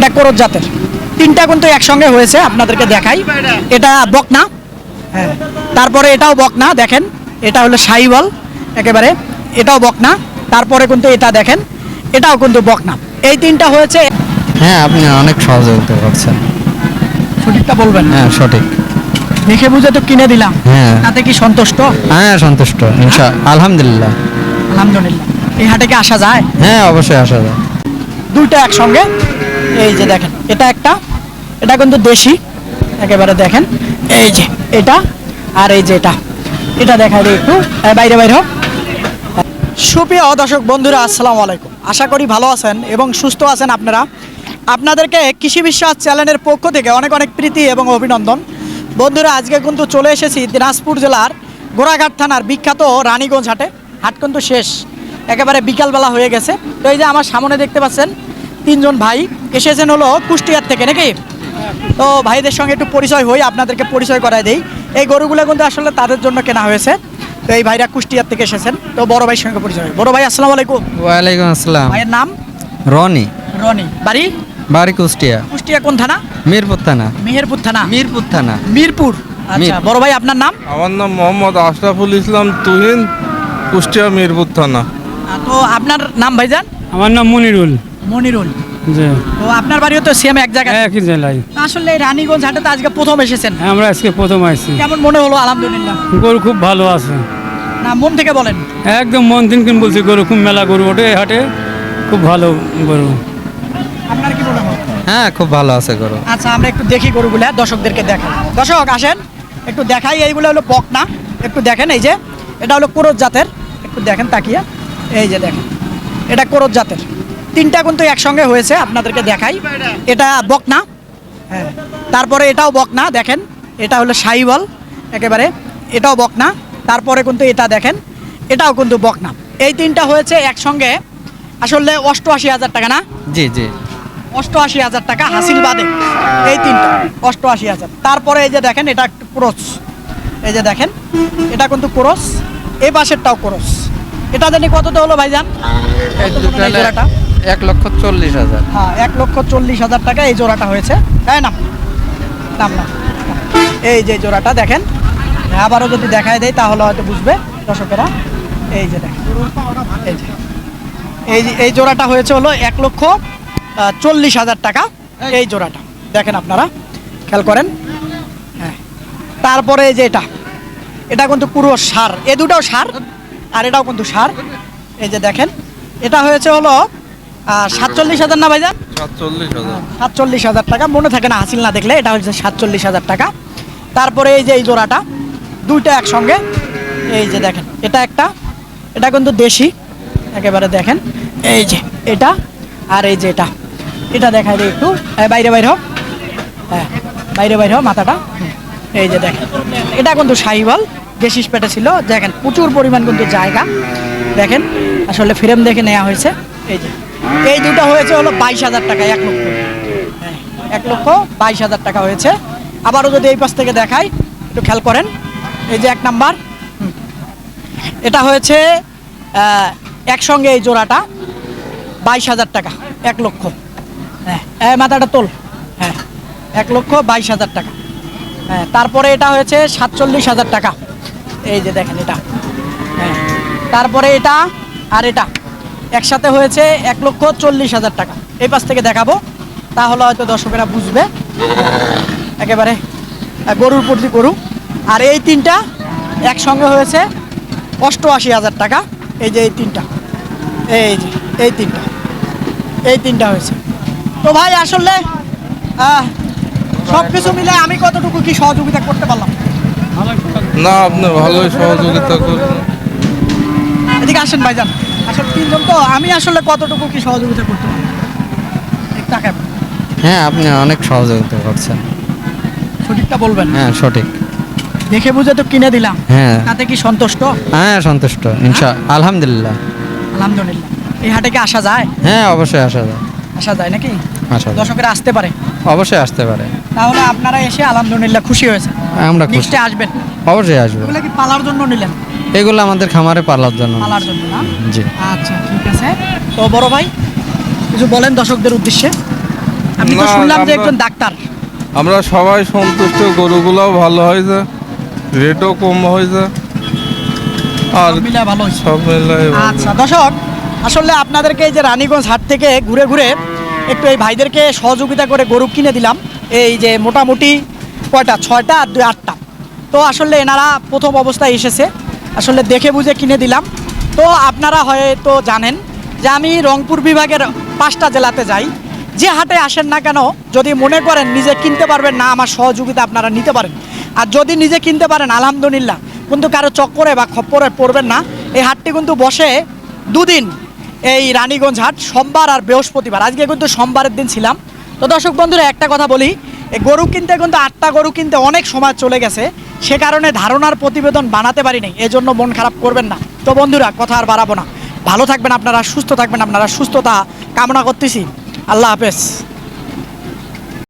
এটা করজ জাতের। তিনটা কিন্তু একসঙ্গে হয়েছে, আপনাদেরকে দেখাই। এটা বকনা, হ্যাঁ। তারপরে এটাও বকনা, দেখেন এটা হলো শাহিওয়াল একেবারে, এটাও বকনা। তারপরে কিন্তু এটা দেখেন, এটাও কিন্তু বকনা। এই তিনটা হয়েছে। হ্যাঁ, আপনি অনেক সহযোগিতা করছেন। সঠিকটা বলবেন? হ্যাঁ, সঠিক। দেখে বুঝে তো কিনে দিলাম, হ্যাঁ। তাতে কি সন্তুষ্ট? হ্যাঁ, সন্তুষ্ট আলহামদুলিল্লাহ। আলহামদুলিল্লাহ। এই হাটে কি আসা যায়? হ্যাঁ, অবশ্যই আসা যায়। দুইটা একসঙ্গে, এই যে দেখেন এটা একটা, এটা কিন্তু দেশি একেবারে, দেখেন এই যে এটা আর এই যে এটা, এটা দেখাই দিই একটু, বাইরে বাইরে হোক। সুপ্রিয় দর্শক বন্ধুরা, আসসালামু আলাইকুম। আশা করি ভালো আছেন এবং সুস্থ আছেন আপনারা। আপনাদেরকে কৃষি বিশ্বাস চ্যানেলের পক্ষ থেকে অনেক অনেক প্রীতি এবং অভিনন্দন। বন্ধুরা, আজকে কিন্তু চলে এসেছি দিনাজপুর জেলার গোড়াঘাট থানার বিখ্যাত রানীগঞ্জ হাটে। হাট কিন্তু শেষ, একেবারে বিকালবেলা হয়ে গেছে। তো এই যে আমার সামনে দেখতে পাচ্ছেন তিনজন ভাই এসেছেন হলো কুষ্টিয়ার থেকে, নাকি? তো ভাইদের সঙ্গে একটু পরিচয় হই, আপনাদেরকে পরিচয় করায় দেই। এই গরুগুলো কিন্তু আসলে তাদের জন্য কেনা হয়েছে। তো এই ভাইরা কুষ্টিয়ার থেকে এসেছেন। তো বড় ভাইয়ের সঙ্গে পরিচয়। বড় ভাই, আসসালামু আলাইকুম। ওয়ালাইকুম আসসালাম। ভাইয়ের নাম? রনি। রনি। বাড়ি? বাড়ি কুষ্টিয়া। কুষ্টিয়া কোন থানা? মিরপুর থানা। মেহেরপুর থানা। মিরপুর থানা। মিরপুর, আচ্ছা। বড় ভাই, আপনার নাম? আমার নাম মোহাম্মদ আশরাফুল ইসলাম তুহিন, কুষ্টিয়া মিরপুর থানা। তো আপনার নাম ভাইজান? আমার নাম মনিরুল। মনিরুল। জি, তো আপনার বাড়িও তো সেম এক জায়গায়? একই জেলায়। আসলে এই রানীগঞ্জ হাটে তো আজকে প্রথম এসেছেন, আমরা আজকে প্রথম আসছি। কেমন মনে হলো? আলহামদুলিল্লাহ। গরু খুব ভালো আছে, না মন থেকে বলেন? একদম মন দিন কিন বলছি, গরু খুব মেলা গরু ওঠে এই হাটে, খুব ভালো গরু। আপনার কি মনে হয়? হ্যাঁ, খুব ভালো আছে গরু। আচ্ছা, আমরা একটু দেখি গরুগুলা, দর্শকদেরকে দেখাই। দর্শক আসেন একটু দেখাই। এইগুলো হলো বকনা, একটু দেখেন। এই যে এটা হলো করজ জাতের, একটু দেখেন তাকিয়ে। এই যে দেখেন, এটা করজ জাতের। তিনটা কিন্তু একসঙ্গে হয়েছে, আপনাদেরকে দেখাই। এটা বকনা, হ্যাঁ। তারপরে এটাও বকনা, দেখেন এটা হলো শাহিওয়াল একেবারে, এটাও বকনা। তারপরে কিন্তু এটা দেখেন, এটাও কিন্তু বকনা। এই তিনটা হয়েছে একসঙ্গে আসলে 88,000 টাকা, না? জি জি। 88,000 টাকা হাসিল বাদে এই তিনটা 88,000। তারপরে এই যে দেখেন, এটা একটু ক্রস, এই যে দেখেন এটা কিন্তু ক্রস, এই পাশেরটাও ক্রস। এটা জানি কতটা হলো ভাইজান? এই দুটো এই জোড়াটা? 1,40,000। হ্যাঁ, 1,40,000 টাকা এই জোড়াটা হয়েছে, তাই না? নাম না, এই যে জোড়াটা দেখেন। আবারও যদি দেখায় দেয় তাহলে হয়তো বুঝবে দর্শকেরা। এই যে দেখেন, এই যে এই জোড়াটা হয়েছে হলো 1,40,000 টাকা এই জোড়াটা, দেখেন আপনারা খেয়াল করেন। হ্যাঁ, তারপরে এই যে এটা কিন্তু পুরো সার, এ দুটাও সার আর এটাও কিন্তু সার। এই যে দেখেন, এটা হয়েছে হলো 47,000, না ভাইজান? 47,000। 47,000 টাকা, মনে থাকে না হাসিল না দেখলে। এটা হচ্ছে 47,000 টাকা। তারপরে এই যে এই জোড়াটা, দুইটা একসঙ্গে, এই যে দেখেন এটা একটা, এটা কিন্তু দেশি একেবারে, দেখেন এই যে এটা আর এই যে এটা দেখাই দিই একটু, বাইরে বাইরে হোক, হ্যাঁ বাইরে বাইরে হোক মাথাটা। এই যে দেখেন, এটা কিন্তু শাহিওয়াল, দেশি পেটে ছিল। দেখেন প্রচুর পরিমাণ কিন্তু জায়গা, দেখেন আসলে ফ্রেম দেখে নেওয়া হয়েছে। এই যে এই দুটো হয়েছে হলো 22,000 টাকা, 1 লক্ষ, হ্যাঁ 1,22,000 টাকা হয়েছে। আবারও যদি এই পাশ থেকে দেখাই, একটু খেয়াল করেন। এই যে 1 নাম্বার, এটা হয়েছে একসঙ্গে এই জোড়াটা 22,000 টাকা, 1 লক্ষ, হ্যাঁ মাথাটা তোল, হ্যাঁ 1,22,000 টাকা। হ্যাঁ, তারপরে এটা হয়েছে 47,000 টাকা, এই যে দেখেন এটা, হ্যাঁ। তারপরে এটা আর এটা একসাথে হয়েছে 1,40,000 টাকা। এই পাশ থেকে দেখাবো তাহলে হয়তো দর্শকেরা বুঝবে একেবারে গরুর প্রতি গরু। আর এই তিনটা একসঙ্গে হয়েছে 88,000 টাকা। এই যে এই তিনটা, এই যে এই তিনটা হয়েছে। তো ভাই আসলে সব কিছু মিলে আমি কতটুকু কি সহযোগিতা করতে পারলাম? না, আপনি ভালোই সহযোগিতা করবেন। এদিকে আসেন ভাইজান, আসলে তিনজন তো, আমি আসলে কতটুকু কি সহযোগিতা করতে পারলাম? টাকা হ্যাঁ, আপনি অনেক সহযোগিতা করছেন। সঠিকটা বলবেন? হ্যাঁ, সঠিক। দেখে বুঝে তো কিনে দিলাম, হ্যাঁ। তাতে কি সন্তুষ্ট? হ্যাঁ, সন্তুষ্ট আলহামদুলিল্লাহ। আলহামদুলিল্লাহ। এই হাটে কি আসা যায়? হ্যাঁ, অবশ্যই আসা যায়। আসা যায় নাকি? আসা যায়। দর্শকেরা আসতে পারে? অবশ্যই আসতে পারে। তাহলে আপনারা এসে আলহামদুলিল্লাহ খুশি হয়েছে? আমরা খুশি। নেক্সটে আসবেন? অবশ্যই আসবো। এগুলো কি পালার জন্য নিলেন? এগুলো আমাদের খামারে পালার জন্য। পালার জন্য, না? জি। আচ্ছা ঠিক আছে। তো বড় ভাই কিছু বলেন দর্শকদের উদ্দেশ্যে। আমি তো না, শুনলাম যে আমরা- একজন ডাক্তার। আমরা সবাই সন্তুষ্ট, গরুগুলোও ভালো হয়েছে, রেটও কম হয়েছে, আর সব মিলে ভালো হয়েছে। সব মিলাই ভালো। আচ্ছা দর্শক, আসলে আপনাদেরকে এই যে রানীগঞ্জ হাট থেকে ঘুরে ঘুরে একটু এই ভাইদেরকে সহযোগিতা করে গরু কিনে দিলাম। এই যে মোটামুটি কয়টা, 6টা আর 2 8টা। তো আসলে এনারা প্রথম অবস্থায় এসেছে, আসলে দেখে বুঝে কিনে দিলাম। তো আপনারা হয়তো জানেন যে আমি রংপুর বিভাগের 5টা জেলাতে যাই। যে হাটে আসেন না কেন, যদি মনে করেন নিজে কিনতে পারবেন না, আমার সহযোগিতা আপনারা নিতে পারেন। আর যদি নিজে কিনতে পারেন আলহামদুলিল্লাহ, কিন্তু কারো চক্করে বা খপ্পরে পড়বেন না। এই হাটটি কিন্তু বসে 2 দিন, এই রানীগঞ্জ হাট, সোমবার আর বৃহস্পতিবার। আজকে কিন্তু সোমবারের দিন ছিলাম। তো দর্শক বন্ধুরা, একটা কথা বলি, এই গরু কিনতে কিন্তু 8টা গরু কিনতে অনেক সময় চলে গেছে, সে কারণে ধারণার প্রতিবেদন বানাতে পারিনি, এজন্য মন খারাপ করবেন না। তো বন্ধুরা, কথা আর বাড়াবো না, ভালো থাকবেন আপনারা, সুস্থ থাকবেন আপনারা, সুস্থতা কামনা করতেছি। আল্লাহ হাফেজ।